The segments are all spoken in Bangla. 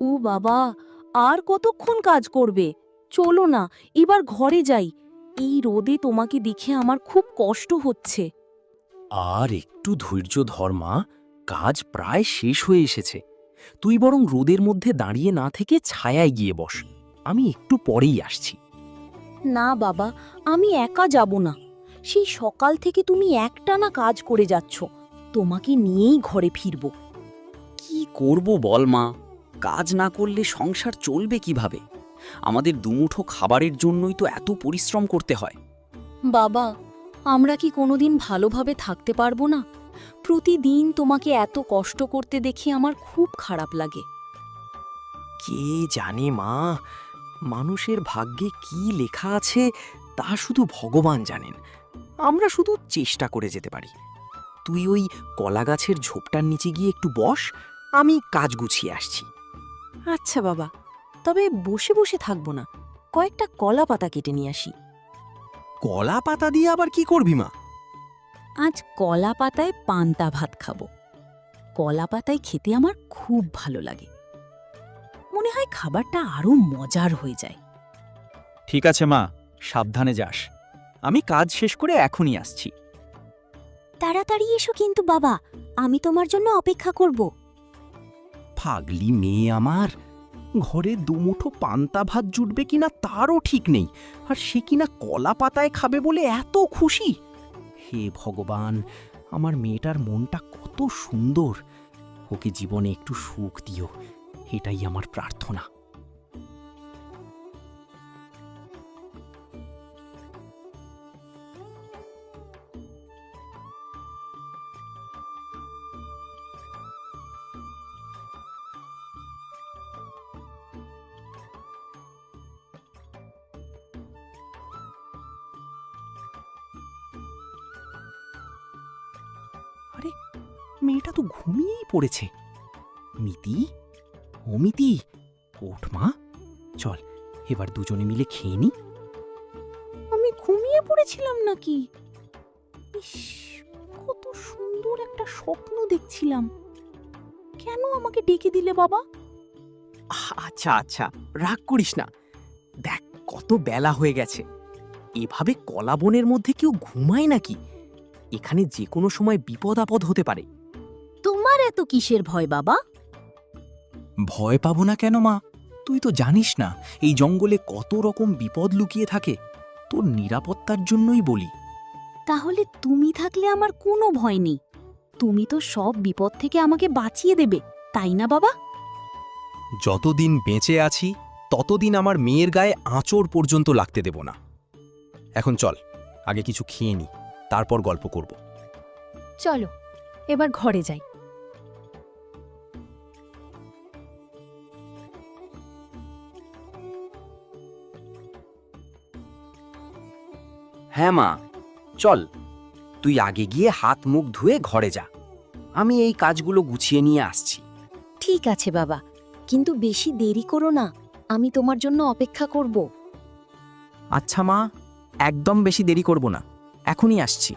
ও বাবা, আর কতক্ষণ কাজ করবে? চলো না, এবার ঘরে যাই। এই রোদে তোমাকে দেখে আমার খুব কষ্ট হচ্ছে। আর একটু ধৈর্য ধর মা, কাজ প্রায় শেষ হয়ে এসেছে। তুই বরং রোদের মধ্যে দাঁড়িয়ে না থেকে ছায়ায় গিয়ে বস, আমি একটু পরেই আসছি। না বাবা, আমি একা যাব না। সেই সকাল থেকে তুমি একটানা কাজ করে যাচ্ছ। তোমাকে নিয়েই ঘরে ফিরব। কি করব বল মা, কাজ না করলে সংসার চলবে কিভাবে? আমাদের দুমুঠো খাবারের জন্যই তো এত পরিশ্রম করতে হয়। বাবা, আমরা কি কোনোদিন ভালোভাবে থাকতে পারবো না? প্রতিদিন তোমাকে এত কষ্ট করতে দেখে আমার খুব খারাপ লাগে। কে জানে মা, মানুষের ভাগ্যে কি লেখা আছে তা শুধু ভগবান জানেন। আমরা শুধু চেষ্টা করে যেতে পারি। তুই ওই কলা গাছের ঝোপটার নিচে গিয়ে একটু বস, আমি কাজ গুছিয়ে আসছি। আচ্ছা বাবা, তবে বসে বসে থাকবো না, কয়েকটা কলা পাতা কেটে নিয়ে আসি। কলা পাতা দিয়ে আবার কি করবি মা? আজ কলা পাতায় পান্তা ভাত খাবো। কলা পাতায় খেতে আমার খুব ভালো লাগে। মনে হয় খাবারটা আরো মজার হয়ে যায়। ঠিক আছে মা, সাবধানে যাস। আমি কাজ শেষ করে এখনই আসছি। তাড়াতাড়ি এসো কিন্তু বাবা, আমি তোমার জন্য অপেক্ষা করব। পাগলি মেয়ে আমার, ঘরে দুমুঠো পান্তা ভাত জুটবে কিনা তারও ঠিক নেই, আর সে কিনা কলা পাতায় খাবে বলে এত খুশি। হে ভগবান, আমার মেয়েটার মনটা কত সুন্দর। ওকে জীবনে একটু সুখ দিও, এটাই আমার প্রার্থনা। আরে, মেয়েটা তো ঘুমিয়েই পড়েছে। মিতি, ও মিতি, ওঠ মা, চল এবার দুজনে মিলে খেয়ে নি। আমি ঘুমিয়ে পড়েছিলাম নাকি? ইস, কত সুন্দর একটা স্বপ্ন দেখছিলাম। কেন আমাকে ডেকে দিলে বাবা? আচ্ছা আচ্ছা, রাগ করিস না। দেখ কত বেলা হয়ে গেছে। এভাবে কলা বনের মধ্যে কেউ ঘুমায় নাকি? এখানে যে কোনো সময় বিপদ আপদ হতে পারে। তোমার এত কিসের ভয় বাবা? ভয় পাবো না কেন মা? তুই তো জানিস না এই জঙ্গলে কত রকম বিপদ লুকিয়ে থাকে। তোর নিরাপত্তার জন্যই বলি। তাহলে তুমি থাকলে আমার কোনো ভয় নেই। তুমি তো সব বিপদ থেকে আমাকে বাঁচিয়ে দেবে, তাই না বাবা? যতদিন বেঁচে আছি ততদিন আমার মেয়ের গায়ে আঁচড় পর্যন্ত লাগতে দেব না। এখন চল, আগে কিছু খেয়ে নি, তারপর গল্প করব। চলো, এবার ঘরে যাই। হ্যাঁ মা, চল। তুই আগে গিয়ে হাত মুখ ধুয়ে ঘরে যা, আমি এই কাজগুলো গুছিয়ে নিয়ে আসছি। ঠিক আছে বাবা, কিন্তু বেশি দেরি করো না, আমি তোমার জন্য অপেক্ষা করব। আচ্ছা মা, একদম বেশি দেরি করব না, এখনই আসছি।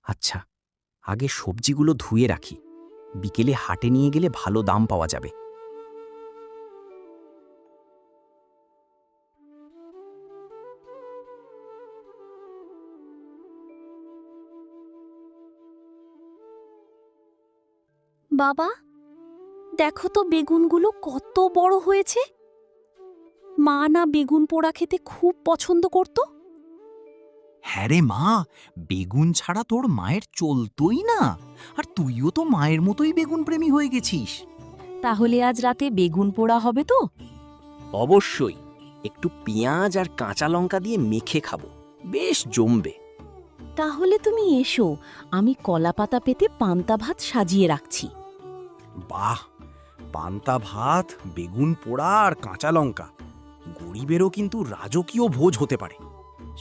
আচ্ছা, আগে সবজিগুলো ধুয়ে রাখি, বিকেলে হাটে নিয়ে গেলে ভালো দাম পাওয়া যাবে। বাবা, দেখো তো বেগুনগুলো কত বড় হয়েছে। মা না বেগুন পোড়া খেতে খুব পছন্দ করত। হ্যাঁ রে মা, বেগুন ছাড়া তোর মায়ের চলতোই না। আর তুইও তো মায়ের মতোই বেগুন প্রেমী হয়ে গেছিস। তাহলে আজ রাতে বেগুন পোড়া হবে তো? অবশ্যই, একটু পেঁয়াজ আর কাঁচা লঙ্কা দিয়ে মেখে খাবো, বেশ জমবে। তাহলে তুমি এসো, আমি কলা পাতা পেতে পান্তা ভাত সাজিয়ে রাখছি। বাহ, পান্তা ভাত, বেগুন পোড়া আর কাঁচা লঙ্কা, গরিবেরও কিন্তু রাজকীয় ভোজ হতে পারে।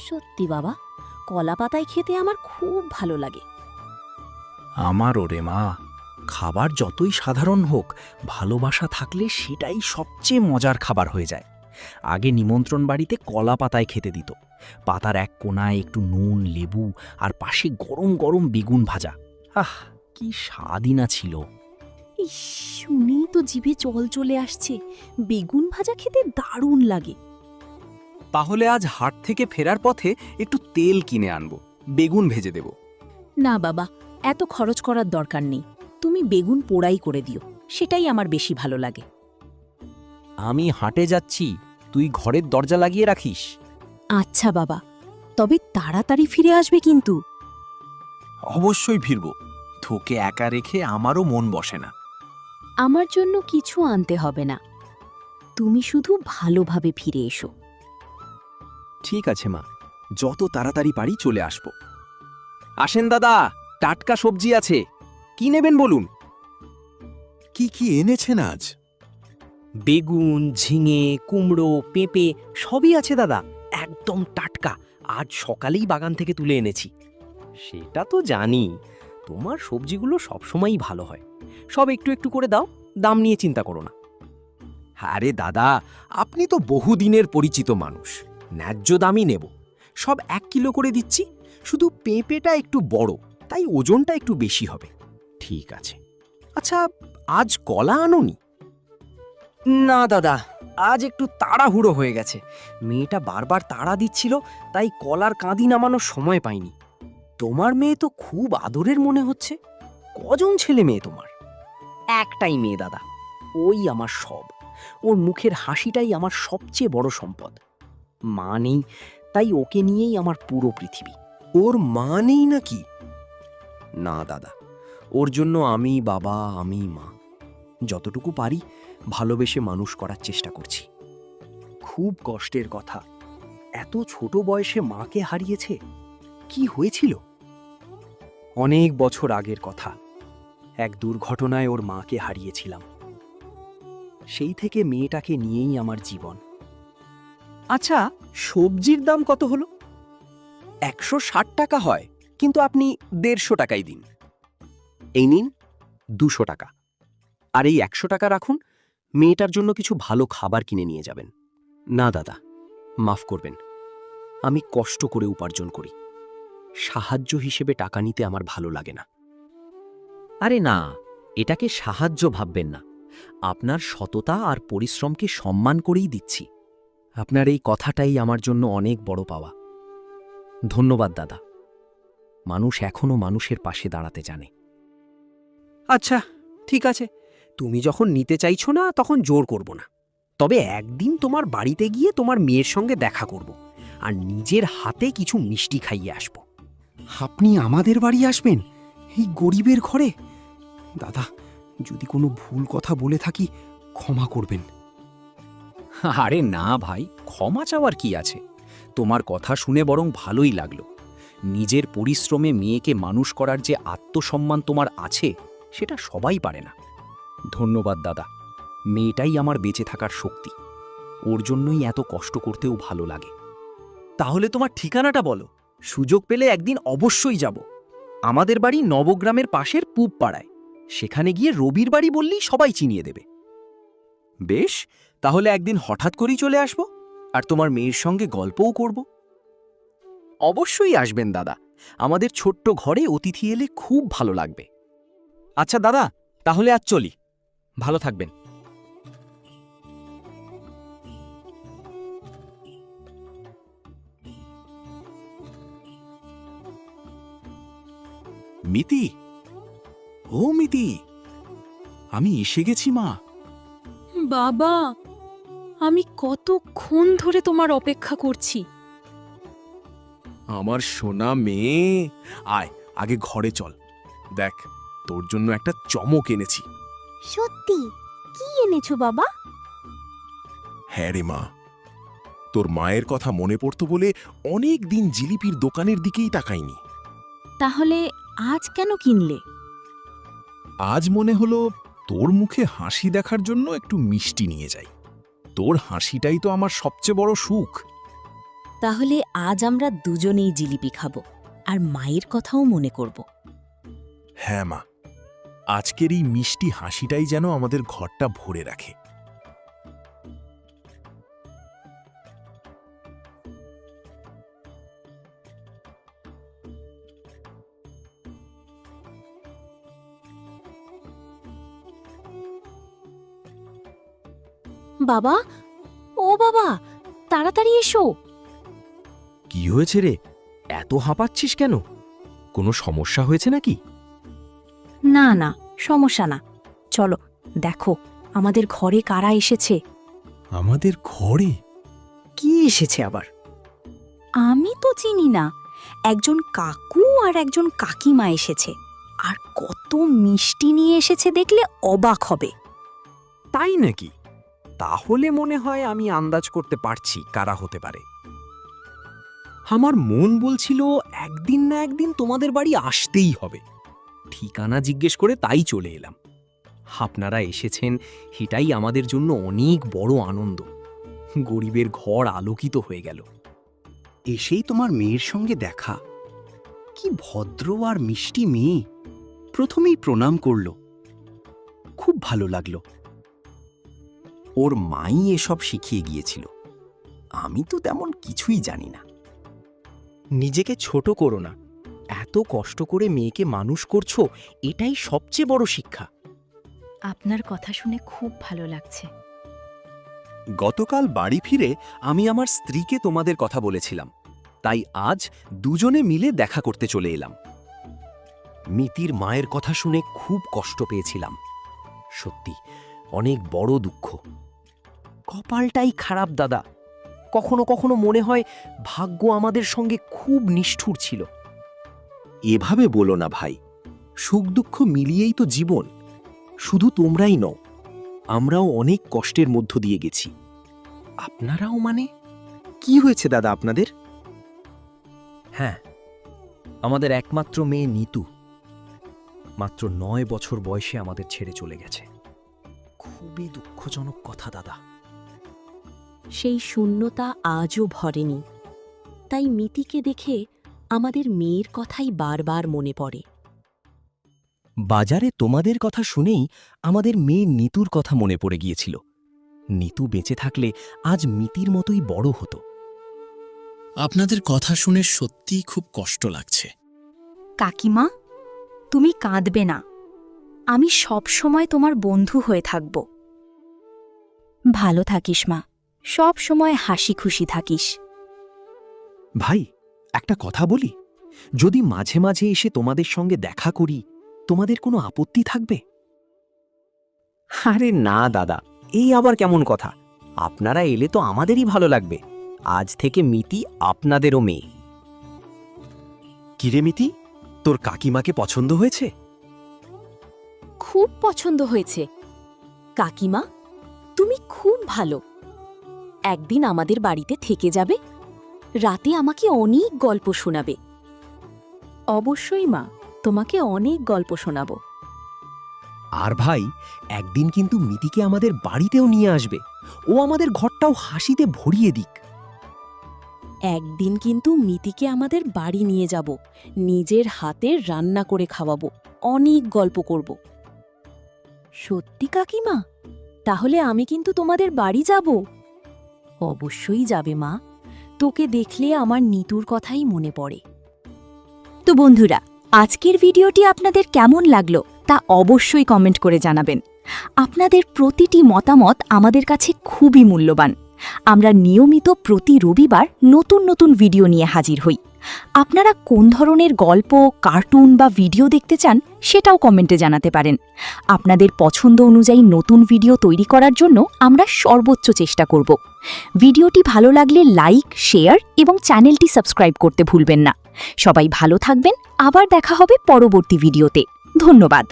সত্যি বাবা, কলা পাতায় খেতে আমার খুব ভালো লাগে। আমারও রে মা, খাবার যতই সাধারণ হোক, ভালোবাসা থাকলে সেটাই সবচেয়ে মজার খাবার হয়ে যায়। আগে নিমন্ত্রণ বাড়িতে কলা পাতায় খেতে দিত, পাতার এক কোণায় একটু নুন, লেবু আর পাশে গরম গরম বেগুন ভাজা। আহ, কি স্বাদই না ছিল! ইস, শুনেই তো জিভে জল চলে আসছে। বেগুন ভাজা খেতে দারুণ লাগে। তাহলে আজ হাট থেকে ফেরার পথে একটু তেল কিনে আনবো, বেগুন ভেজে দেব। না বাবা, এত খরচ করার দরকার নেই। তুমি বেগুন পোড়াই করে দিও, সেটাই আমার বেশি ভালো লাগে। আমি হাটে যাচ্ছি, তুই ঘরের দরজা লাগিয়ে রাখিস। আচ্ছা বাবা, তবে তাড়াতাড়ি ফিরে আসবে কিন্তু। অবশ্যই ফিরব, তোকে একা রেখে আমারও মন বসে না। আমার জন্য কিছু আনতে হবে না, তুমি শুধু ভালোভাবে ফিরে এসো। ঠিক আছে মা, যত তাড়াতাড়ি পারি চলে আসব। আসেন দাদা, টাটকা সবজি আছে, কি নেবেন বলুন? কি কি এনেছেন আজ? বেগুন, ঝিঙে, কুমড়ো, পেঁপে সবই আছে দাদা, একদম টাটকা। আজ সকালেই বাগান থেকে তুলে এনেছি। সেটা তো জানি, তোমার সবজিগুলো সবসময়ই ভালো হয়। সব একটু একটু করে দাও, দাম নিয়ে চিন্তা করো না। আরে দাদা, আপনি তো বহুদিনের পরিচিত মানুষ, ন্যায্য দামই নেব। সব 1 কিলো করে দিচ্ছি, শুধু পেঁপেটা একটু বড়, তাই ওজনটা একটু বেশি হবে। ঠিক আছে। আচ্ছা, আজ কলা আনোনি? না দাদা, আজ একটু তাড়াহুড়ো হয়ে গেছে। মেয়েটা বারবার তাড়া দিচ্ছিল, তাই কলার কাঁদি নামানোর সময় পাইনি। তোমার মেয়ে তো খুব আদরের মনে হচ্ছে। কজন ছেলে মেয়ে তোমার? একটাই মেয়ে দাদা, ওই আমার সব। ওর মুখের হাসিটাই আমার সবচেয়ে বড় সম্পদ। মা নেই, তাই ওকে নিয়েই আমার পুরো পৃথিবী। ওর মা নেই নাকি? না দাদা, ওর জন্য আমি বাবা, আমি মা। যতটুকু পারি ভালোবেসে মানুষ করার চেষ্টা করছি। খুব কষ্টের কথা, এত ছোট বয়সে মাকে হারিয়েছে। কি হয়েছিল? অনেক বছর আগের কথা, এক দুর্ঘটনায় ওর মাকে হারিয়েছিলাম। সেই থেকে মেয়েটাকে নিয়েই আমার জীবন। আচ্ছা, সবজির দাম কত হলো? 160 টাকা হয়, কিন্তু আপনি 150 টাকাই দিন। এই নিন 200 টাকা। আর এই 100 টাকা রাখুন, মেয়েটার জন্য কিছু ভালো খাবার কিনে নিয়ে যাবেন। না দাদা, মাফ করবেন, আমি কষ্ট করে উপার্জন করি। সাহায্য হিসেবে টাকা নিতে আমার ভালো লাগে না। আরে না, এটাকে সাহায্য ভাববেন না। আপনার সততা আর পরিশ্রমকে সম্মান করেই দিচ্ছি। আপনার এই কথাটাই আমার জন্য অনেক বড় পাওয়া। ধন্যবাদ দাদা। মানুষ এখনো মানুষের পাশে দাঁড়াতে জানে। আচ্ছা, ঠিক আছে, তুমি যখন নিতে চাইছো না তখন জোর করব না। তবে একদিন তোমার বাড়িতে গিয়ে তোমার মেয়ের সঙ্গে দেখা করব, আর নিজের হাতে কিছু মিষ্টি খাইয়ে আসব। আপনি আমাদের বাড়ি আসবেন, এই গরিবের ঘরে? দাদা, যদি কোনো ভুল কথা বলে থাকি ক্ষমা করবেন। আরে না ভাই, ক্ষমা চাওয়ার কি আছে? তোমার কথা শুনে বরং ভালোই লাগলো। নিজের পরিশ্রমে মেয়েকে মানুষ করার যে আত্মসম্মান তোমার আছে, সেটা সবাই পারে না। ধন্যবাদ দাদা, মেয়েটাই আমার বেঁচে থাকার শক্তি। ওর জন্যই এত কষ্ট করতেও ভালো লাগে। তাহলে তোমার ঠিকানাটা বলো, সুযোগ পেলে একদিন অবশ্যই যাব। আমাদের বাড়ি নবগ্রামের পাশের পূব পাড়ায়। সেখানে গিয়ে রবির বাড়ি বললেই সবাই চিনিয়ে দেবে। বেশ, তাহলে একদিন হঠাৎ করেই চলে আসব, আর তোমার মেয়ের সঙ্গে গল্পও করব। অবশ্যই আসবেন দাদা, আমাদের ছোট্ট ঘরে অতিথি এলে খুব ভালো লাগবে। আচ্ছা দাদা, তাহলে আজ চলি। ভালো থাকবেন। মিতি, ও মিতি, আমি এসে গেছি মা। বাবা, আমি কতক্ষণ ধরে তোমার অপেক্ষা করছি। আমার সোনা মেয়ে, আয় আগে ঘরে চল। দেখ, তোর জন্য একটা চমক এনেছি। সত্যি? কি এনেছো বাবা? হ্যাঁ রে মা, তোর মায়ের কথা মনে পড়তো বলে অনেক দিন জিলিপির দোকানের দিকেই তাকাইনি। তাহলে আজ কেন কিনলে? আজ মনে হলো তোর মুখে হাসি দেখার জন্য একটু মিষ্টি নিয়ে যাই। তোর হাসিটাই তো আমার সবচেয়ে বড় সুখ। তাহলে আজ আমরা দুজনেই জিলিপি খাবো, আর মায়ের কথাও মনে করব। হ্যাঁ মা, আজকের এই মিষ্টি হাসিটাই যেন আমাদের ঘরটা ভরে রাখে। বাবা, ও বাবা, তাড়াতাড়ি এসো। কি হয়েছে রে? এত হাঁপাচ্ছিস কেন? কোনো সমস্যা হয়েছে নাকি? না না, সমস্যা না। চলো দেখো আমাদের ঘরে কারা এসেছে। আমাদের ঘরে? কি এসেছে আবার? আমি তো চিনি না, একজন কাকু আর একজন কাকিমা এসেছে। আর কত মিষ্টি নিয়ে এসেছে দেখলে অবাক হবে। তাই নাকি? তাহলে মনে হয় আমি আন্দাজ করতে পারছি কারা হতে পারে। আমার মন বলছিল একদিন না একদিন তোমাদের বাড়ি আসতেই হবে। ঠিকানা জিজ্ঞেস করে তাই চলে এলাম। আপনারা এসেছেন, এটাই আমাদের জন্য অনেক বড় আনন্দ। গরিবের ঘর আলোকিত হয়ে গেল। এসেই তোমার মেয়ের সঙ্গে দেখা। কি ভদ্র আর মিষ্টি মেয়ে। প্রথমেই প্রণাম করল। খুব ভালো লাগলো। ওর মাই এসব শিখিয়ে গিয়েছিল। আমি তো তেমন কিছুই জানি না। নিজেকে ছোট করো না। এত কষ্ট করে মেয়েকে মানুষ করছো, এটাই সবচেয়ে বড় শিক্ষা। আপনার কথা শুনে খুব ভালো লাগছে। গতকাল বাড়ি ফিরে আমি আমার স্ত্রীকে তোমাদের কথা বলেছিলাম, তাই আজ দুজনে মিলে দেখা করতে চলে এলাম। মিতির মায়ের কথা শুনে খুব কষ্ট পেয়েছিলাম। সত্যি অনেক বড় দুঃখ। কপালটাই খারাপ দাদা। কখনো কখনো মনে হয় ভাগ্য আমাদের সঙ্গে খুব নিষ্ঠুর ছিল। এভাবে বলো না ভাই, সুখ দুঃখ মিলিয়েই তো জীবন। শুধু তোমরাই নও, আমরাও অনেক কষ্টের মধ্য দিয়ে গেছি। আপনারাও মানে? কি হয়েছে দাদা আপনাদের? হ্যাঁ, আমাদের একমাত্র মেয়ে নিতু মাত্র 9 বছর বয়সে আমাদের ছেড়ে চলে গেছে। খুবই দুঃখজনক কথা দাদা। সেই শূন্যতা আজও ভরেনি। তাই মিতিকে দেখে আমাদের মেয়ের কথাই বারবার মনে পড়ে। বাজারে তোমাদের কথা শুনেই আমাদের মেয়ে নিতুর কথা মনে পড়ে গিয়েছিল। নিতু বেঁচে থাকলে আজ মিতির মতোই বড় হতো। আপনাদের কথা শুনে সত্যিই খুব কষ্ট লাগছে। কাকিমা, তুমি কাঁদবে না। আমি সব সময় তোমার বন্ধু হয়ে থাকব। ভালো থাকিস মা, সব সময় হাসি খুশি থাকিস। ভাই, একটা কথা বলি, যদি মাঝে মাঝে এসে তোমাদের সঙ্গে দেখা করি, তোমাদের কোনো আপত্তি থাকবে? আরে না দাদা, এই আবার কেমন কথা? আপনারা এলে তো আমাদেরই ভালো লাগবে। আজ থেকে মিতি আপনাদেরও মেয়ে। কিরে মিতি, তোর কাকিমাকে পছন্দ হয়েছে? খুব পছন্দ হয়েছে। কাকিমা, তুমি খুব ভালো। একদিন আমাদের বাড়িতে থেকে যাবে, রাতে আমাকে অনেক গল্প শোনাবে। অবশ্যই মা, তোমাকে অনেক গল্প শোনাবো। আর ভাই, একদিন কিন্তু মিতিকে আমাদের বাড়িতেও নিয়ে আসবে। ও আমাদের ঘরটাও হাসিতে ভরিয়ে দিক। একদিন কিন্তু মিতিকে আমাদের বাড়ি নিয়ে যাব, নিজের হাতে রান্না করে খাওয়াবো, অনেক গল্প করব। সত্যি কাকিমা? তাহলে আমি কিন্তু তোমাদের বাড়ি যাব। অবশ্যই যাবে মা, তোকে দেখলে আমার নিতুর কথাই মনে পড়ে। তো বন্ধুরা, আজকের ভিডিওটি আপনাদের কেমন লাগলো তা অবশ্যই কমেন্ট করে জানাবেন। আপনাদের প্রতিটি মতামত আমাদের কাছে খুবই মূল্যবান। আমরা নিয়মিত প্রতি রবিবার নতুন নতুন ভিডিও নিয়ে হাজির হই। আপনারা কোন ধরনের গল্প, কার্টুন বা ভিডিও দেখতে চান সেটাও কমেন্টে জানাতে পারেন। আপনাদের পছন্দ অনুযায়ী নতুন ভিডিও তৈরি করার জন্য আমরা সর্বোচ্চ চেষ্টা করব। ভিডিওটি ভালো লাগলে লাইক, শেয়ার এবং চ্যানেলটি সাবস্ক্রাইব করতে ভুলবেন না। সবাই ভালো থাকবেন। আবার দেখা হবে পরবর্তী ভিডিওতে। ধন্যবাদ।